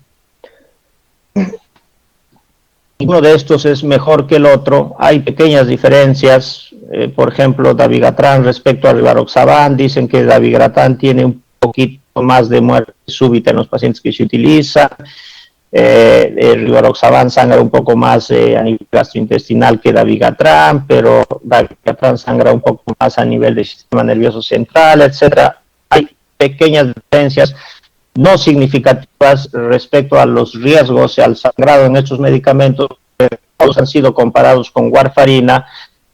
Ninguno de estos es mejor que el otro, hay pequeñas diferencias, por ejemplo, dabigatran respecto al rivaroxaban, dicen que dabigatran tiene un poquito más de muerte súbita en los pacientes que se utiliza. El rivaroxaban sangra un poco más a nivel gastrointestinal que dabigatran, pero dabigatran sangra un poco más a nivel del sistema nervioso central, etcétera. Hay pequeñas diferencias no significativas respecto a los riesgos y al sangrado en estos medicamentos. Todos han sido comparados con warfarina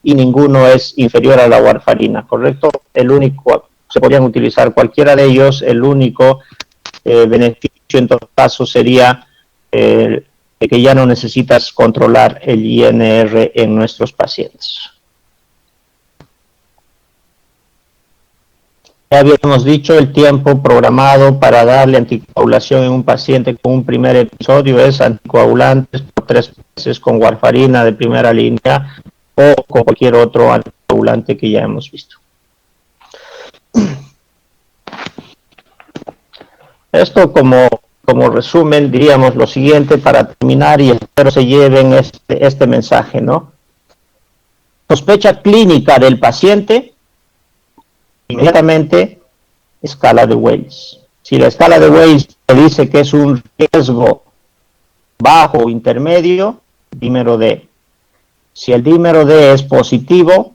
y ninguno es inferior a la warfarina, ¿correcto? El único, se podrían utilizar cualquiera de ellos, el único beneficio en todo caso sería de que ya no necesitas controlar el INR en nuestros pacientes. Ya habíamos dicho, el tiempo programado para darle anticoagulación en un paciente con un primer episodio es anticoagulantes por 3 meses con warfarina de primera línea o con cualquier otro anticoagulante que ya hemos visto. Esto como resumen, diríamos lo siguiente para terminar y espero se lleven este mensaje, ¿no? Sospecha clínica del paciente, inmediatamente escala de Weiss. Si la escala de Weiss te dice que es un riesgo bajo o intermedio, dímero D. Si el dímero D es positivo,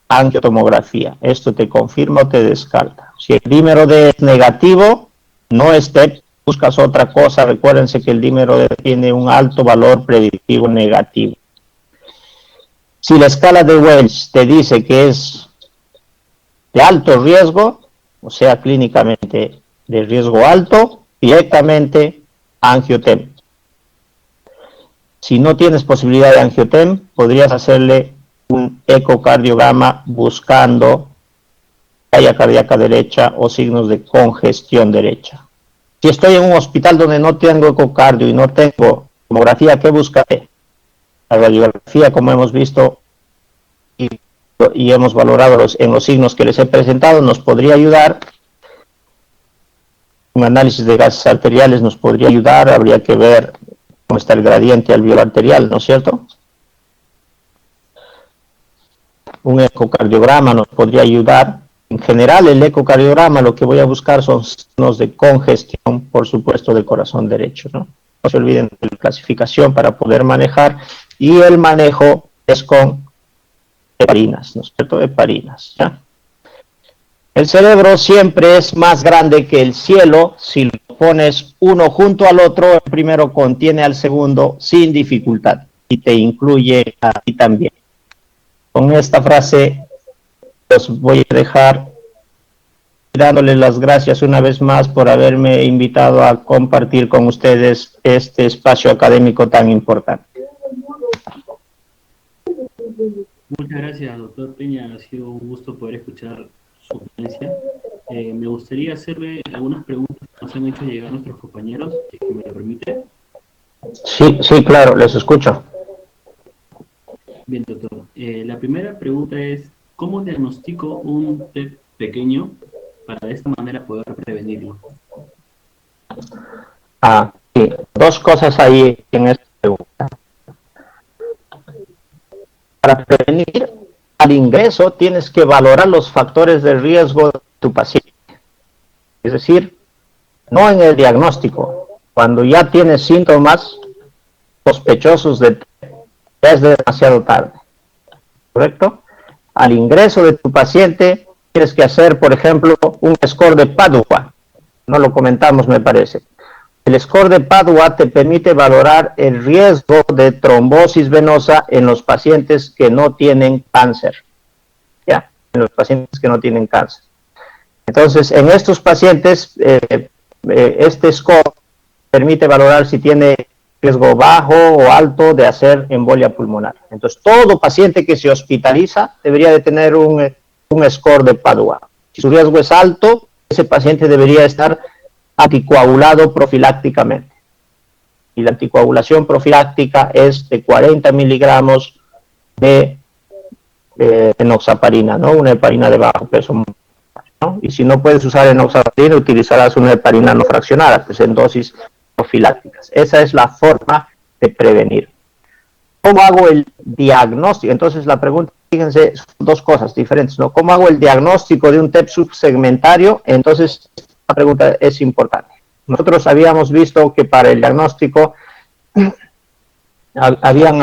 angiotomografía. Esto te confirma o te descarta. Si el dímero D es negativo, no es TEP, buscas otra cosa. Recuérdense que el dímero D tiene un alto valor predictivo negativo. Si la escala de Wells te dice que es de alto riesgo, o sea, clínicamente de riesgo alto, directamente angiotem. Si no tienes posibilidad de angiotem, podrías hacerle un ecocardiograma buscando falla cardíaca derecha o signos de congestión derecha. Si estoy en un hospital donde no tengo ecocardio y no tengo tomografía, ¿qué buscaré? La radiografía, como hemos visto y hemos valorado en los signos que les he presentado, nos podría ayudar. Un análisis de gases arteriales nos podría ayudar, habría que ver cómo está el gradiente alveolar arterial, ¿no es cierto? Un ecocardiograma nos podría ayudar. En general, el ecocardiograma lo que voy a buscar son signos de congestión, por supuesto, del corazón derecho, ¿no? No se olviden de la clasificación para poder manejar, y el manejo es con heparinas, ¿no es cierto? Heparinas, ¿ya? El cerebro siempre es más grande que el cielo. Si lo pones uno junto al otro, el primero contiene al segundo sin dificultad y te incluye a ti también. Con esta frase los voy a dejar dándoles las gracias una vez más por haberme invitado a compartir con ustedes este espacio académico tan importante. Muchas gracias, doctor Peña. Ha sido un gusto poder escuchar su ponencia. Me gustaría hacerle algunas preguntas que nos han hecho llegar nuestros compañeros, si me lo permite. Sí, claro, les escucho. Bien, doctor. La primera pregunta es, ¿cómo diagnostico un TEP pequeño para de esta manera poder prevenirlo? Sí, dos cosas ahí en esta pregunta. Para prevenir al ingreso tienes que valorar los factores de riesgo de tu paciente. Es decir, no en el diagnóstico. Cuando ya tienes síntomas sospechosos de TEP, ya es demasiado tarde. ¿Correcto? Al ingreso de tu paciente tienes que hacer, por ejemplo, un score de Padua. No lo comentamos, me parece. El score de Padua te permite valorar el riesgo de trombosis venosa en los pacientes que no tienen cáncer. Ya, en los pacientes que no tienen cáncer. Entonces, en estos pacientes, este score permite valorar si tiene riesgo bajo o alto de hacer embolia pulmonar. Entonces, todo paciente que se hospitaliza debería de tener un score de Padua. Si su riesgo es alto, ese paciente debería estar anticoagulado profilácticamente. Y la anticoagulación profiláctica es de 40 miligramos de enoxaparina, ¿no? Una heparina de bajo peso, ¿no? Y si no puedes usar enoxaparina, utilizarás una heparina no fraccionada, pues en dosis profilácticas. Esa es la forma de prevenir. ¿Cómo hago el diagnóstico? Entonces la pregunta, fíjense, son dos cosas diferentes, ¿no? ¿Cómo hago el diagnóstico de un TEP subsegmentario? Entonces, La pregunta es importante. Nosotros habíamos visto que para el diagnóstico habían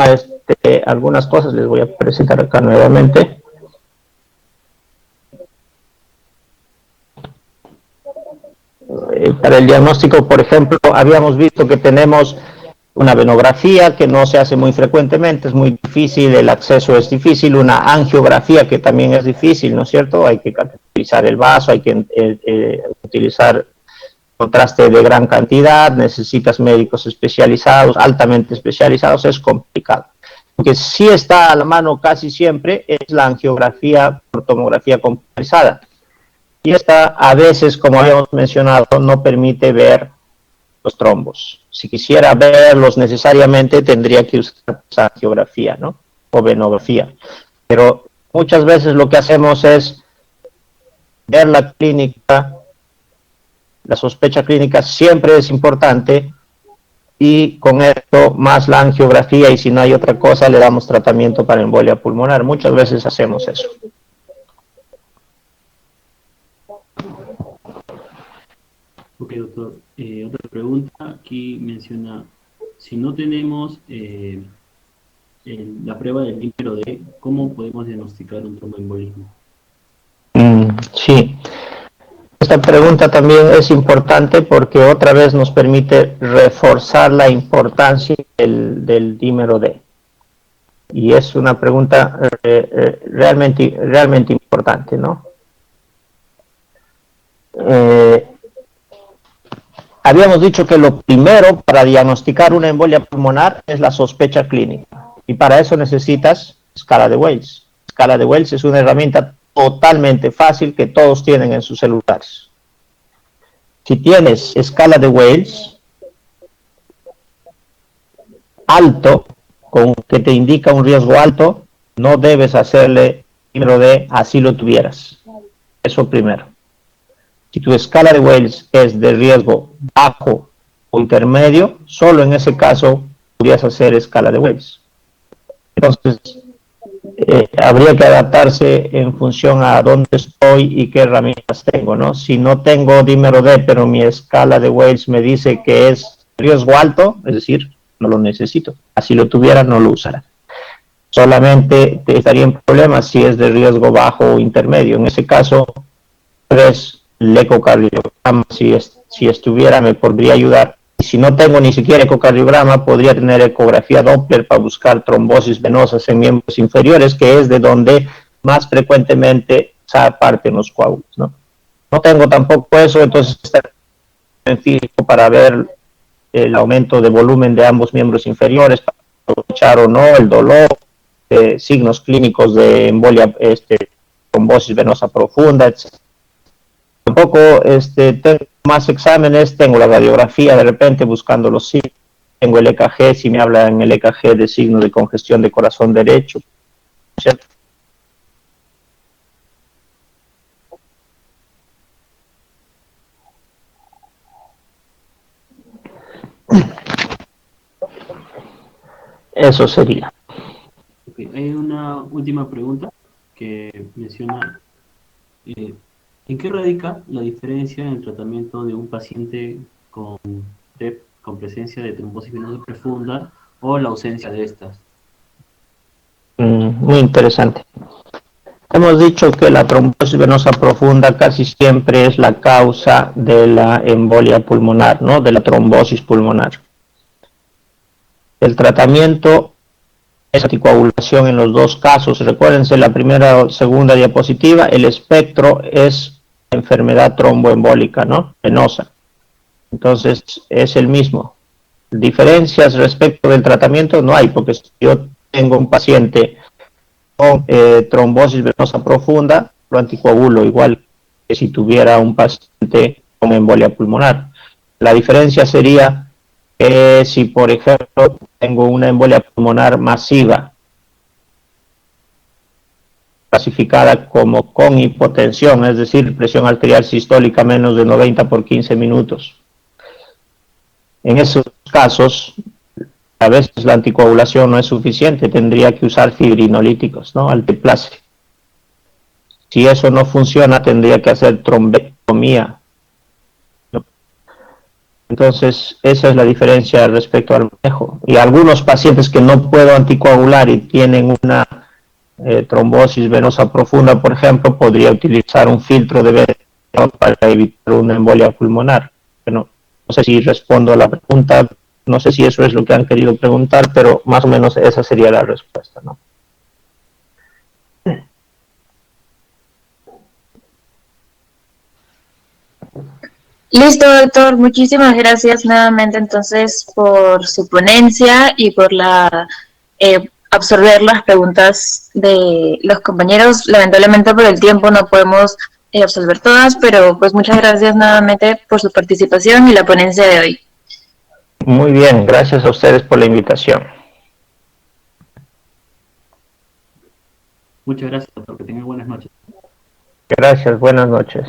algunas cosas, les voy a presentar acá nuevamente. Para el diagnóstico, por ejemplo, habíamos visto que tenemos una venografía que no se hace muy frecuentemente, es muy difícil, el acceso es difícil, una angiografía que también es difícil, ¿no es cierto? Hay que utilizar el vaso, hay que utilizar contraste de gran cantidad, necesitas médicos especializados, altamente especializados, es complicado. Lo que sí está a la mano casi siempre es la angiografía por tomografía computarizada. Y esta a veces, como habíamos mencionado, no permite ver los trombos. Si quisiera verlos necesariamente tendría que usar esa angiografía, ¿no? O venografía. Pero muchas veces lo que hacemos es ver la clínica, la sospecha clínica siempre es importante y con esto más la angiografía y si no hay otra cosa le damos tratamiento para embolia pulmonar. Muchas veces hacemos eso. Ok, doctor. Otra pregunta, aquí menciona, si no tenemos la prueba del número D, ¿cómo podemos diagnosticar un tromboembolismo? Sí, esta pregunta también es importante porque otra vez nos permite reforzar la importancia del dímero D. Y es una pregunta realmente importante, ¿no? Habíamos dicho que lo primero para diagnosticar una embolia pulmonar es la sospecha clínica. Y para eso necesitas escala de Wells. Escala de Wells es una herramienta totalmente fácil que todos tienen en sus celulares. Si tienes escala de Wells alto, con que te indica un riesgo alto, no debes hacerle número D así lo tuvieras. Eso primero. Si tu escala de Wells es de riesgo bajo o intermedio, solo en ese caso podrías hacer escala de Wells. Entonces, habría que adaptarse en función a dónde estoy y qué herramientas tengo, ¿no? Si no tengo dímero D, pero mi escala de Wells me dice que es riesgo alto, es decir, no lo necesito. Así lo tuviera, no lo usará. Solamente te estaría en problemas si es de riesgo bajo o intermedio. En ese caso, pues, el ecocardiograma, si estuviera, me podría ayudar. Y si no tengo ni siquiera ecocardiograma, podría tener ecografía Doppler para buscar trombosis venosas en miembros inferiores, que es de donde más frecuentemente se parten los coágulos, ¿no? No tengo tampoco eso, entonces está en físico para ver el aumento de volumen de ambos miembros inferiores, para aprovechar o no el dolor, signos clínicos de embolia, trombosis venosa profunda, etc. Tampoco tengo más exámenes, tengo la radiografía de repente buscando los signos, tengo el EKG, si me habla en el EKG de signos de congestión de corazón derecho, ¿cierto? Eso sería. Okay. Hay una última pregunta que menciona, ¿en qué radica la diferencia en el tratamiento de un paciente con TEP con presencia de trombosis venosa profunda o la ausencia de estas? Muy interesante. Hemos dicho que la trombosis venosa profunda casi siempre es la causa de la embolia pulmonar, ¿no? De la trombosis pulmonar. El tratamiento es anticoagulación en los dos casos. Recuérdense la primera o segunda diapositiva, el espectro es enfermedad tromboembólica, ¿no? Venosa. Entonces es el mismo. Diferencias respecto del tratamiento no hay, porque si yo tengo un paciente con trombosis venosa profunda, lo anticoagulo igual que si tuviera un paciente con embolia pulmonar. La diferencia sería si, por ejemplo, tengo una embolia pulmonar masiva, clasificada como con hipotensión, es decir, presión arterial sistólica menos de 90 por 15 minutos. En esos casos, a veces la anticoagulación no es suficiente, tendría que usar fibrinolíticos, ¿no? Altiplase. Si eso no funciona, tendría que hacer trombectomía Entonces, esa es la diferencia respecto al manejo. Y algunos pacientes que no puedo anticoagular y tienen una trombosis venosa profunda, por ejemplo, podría utilizar un filtro de vena para evitar una embolia pulmonar. Bueno, no sé si respondo a la pregunta, no sé si eso es lo que han querido preguntar, pero más o menos esa sería la respuesta, ¿no? Listo, doctor. Muchísimas gracias nuevamente entonces por su ponencia y por absorber las preguntas de los compañeros. Lamentablemente por el tiempo no podemos absorber todas, pero pues muchas gracias nuevamente por su participación y la ponencia de hoy. Muy bien, gracias a ustedes por la invitación. Muchas gracias, doctor. Que tengan buenas noches. Gracias, buenas noches.